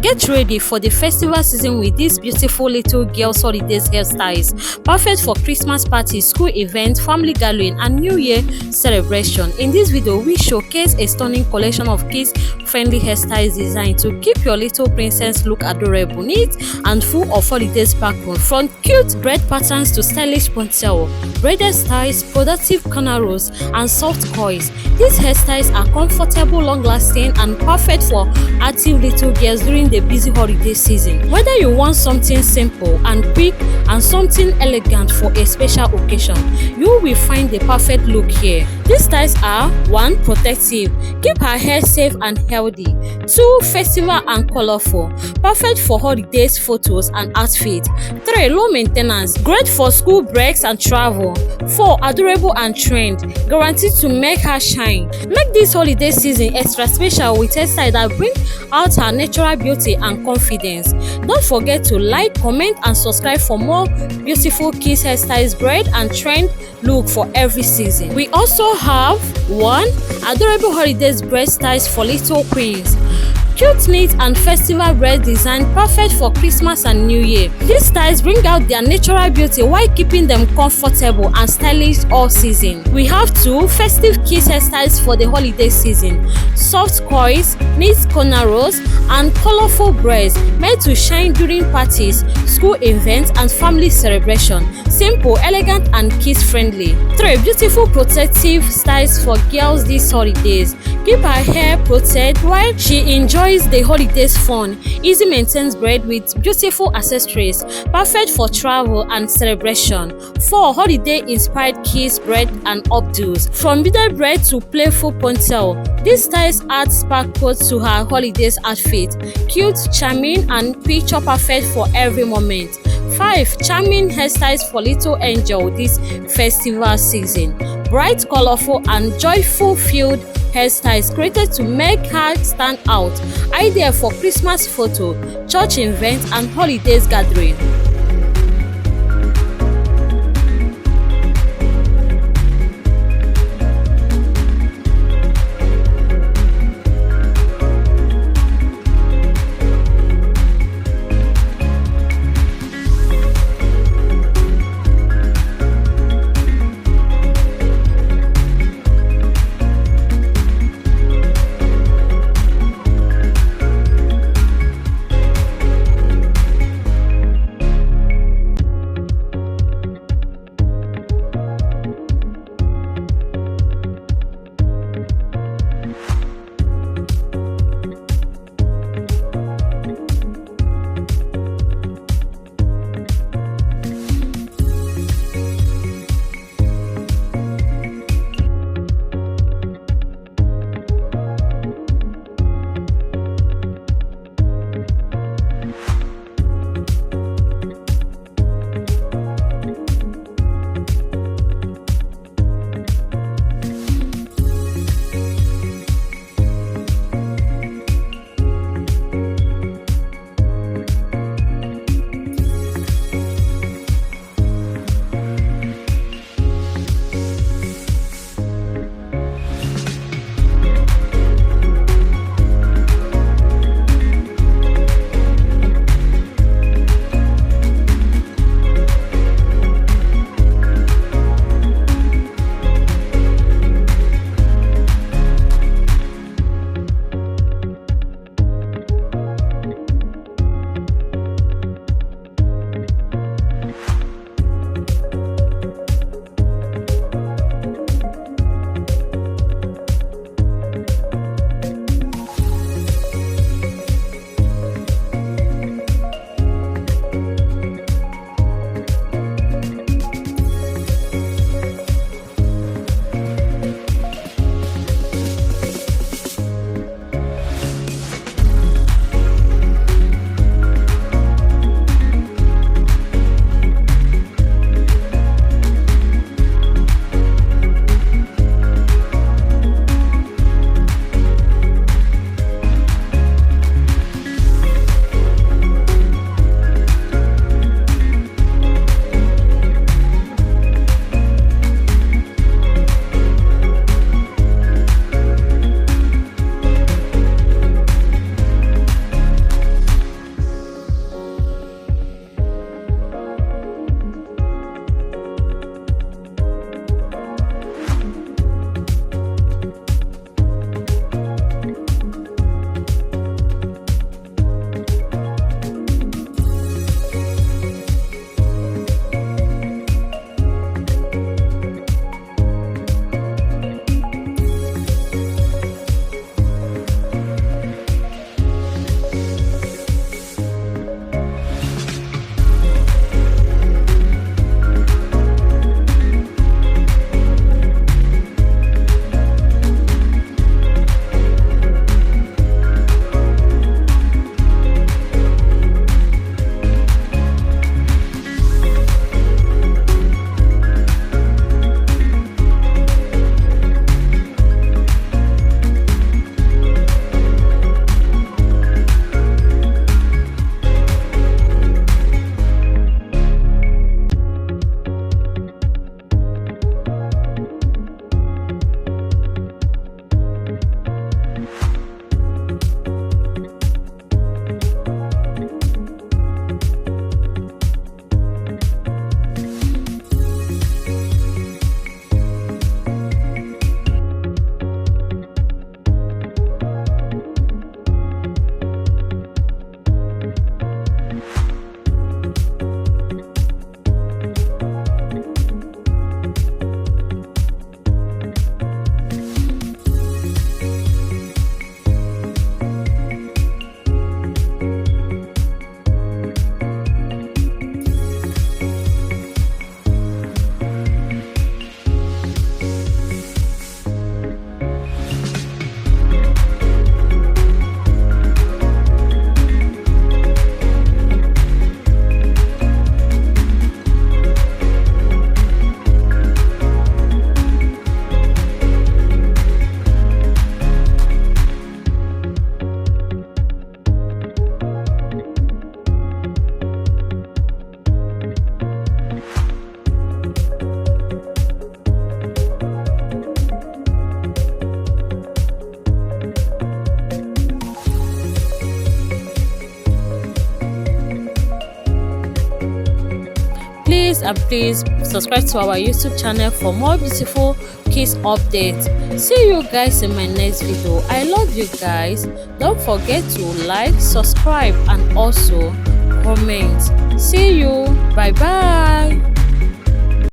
Get ready for the festival season with these beautiful Little Girls Holiday Hairstyles, perfect for Christmas parties, school events, family gathering, and New Year celebration. In this video, we showcase a stunning collection of kids-friendly hairstyles designed to keep your little princess look adorable, neat, and full of holiday sparkle. From cute braid patterns to stylish ponytail, braided styles, productive cornrows, and soft coils, these hairstyles are comfortable, long-lasting, and perfect for active little girls during the busy holiday season. Whether you want something simple and quick and something elegant for a special occasion, you will find the perfect look here. These styles are: 1. Protective, keep her hair safe and healthy. 2. Festival and colorful, perfect for holidays, photos, and outfits. 3. Low maintenance, great for school breaks and travel. 4. Adorable and trend, guaranteed to make her shine. Make this holiday season extra special with hairstyles that bring out her natural beauty and confidence. Don't forget to like, comment, and subscribe for more beautiful kids hairstyles, braid, and trend look for every season. We also have 1. Adorable holidays braid styles for little queens. Cute, neat, and festival braid design, perfect for Christmas and New Year. These styles bring out their natural beauty while keeping them comfortable and stylish all season. We have 2. Festive kids hairstyles for the holiday season. Soft coils, neat cornrows, and colorful braids made to shine during parties, school events, and family celebration. Simple, elegant, and kids-friendly. 3. Beautiful protective styles for girls these holidays. Keep her hair protected while she enjoys the holidays fun. Easy maintains braid with beautiful accessories, perfect for travel and celebration. 4. Holiday inspired kids braid and updos. From beaded braid to playful ponytail, these styles add sparkle to her holidays outfit. Cute, charming, and picture perfect for every moment. 5. Charming hairstyles for little angel this festival season. Bright, colorful, and joyful filled hairstyles created to make her stand out. Ideal for Christmas photo, church events, and holidays gathering. and please subscribe to our YouTube channel for more beautiful kids updates. See you guys in my next video. I love you guys. Don't forget to like, subscribe and also comment. See you. Bye bye.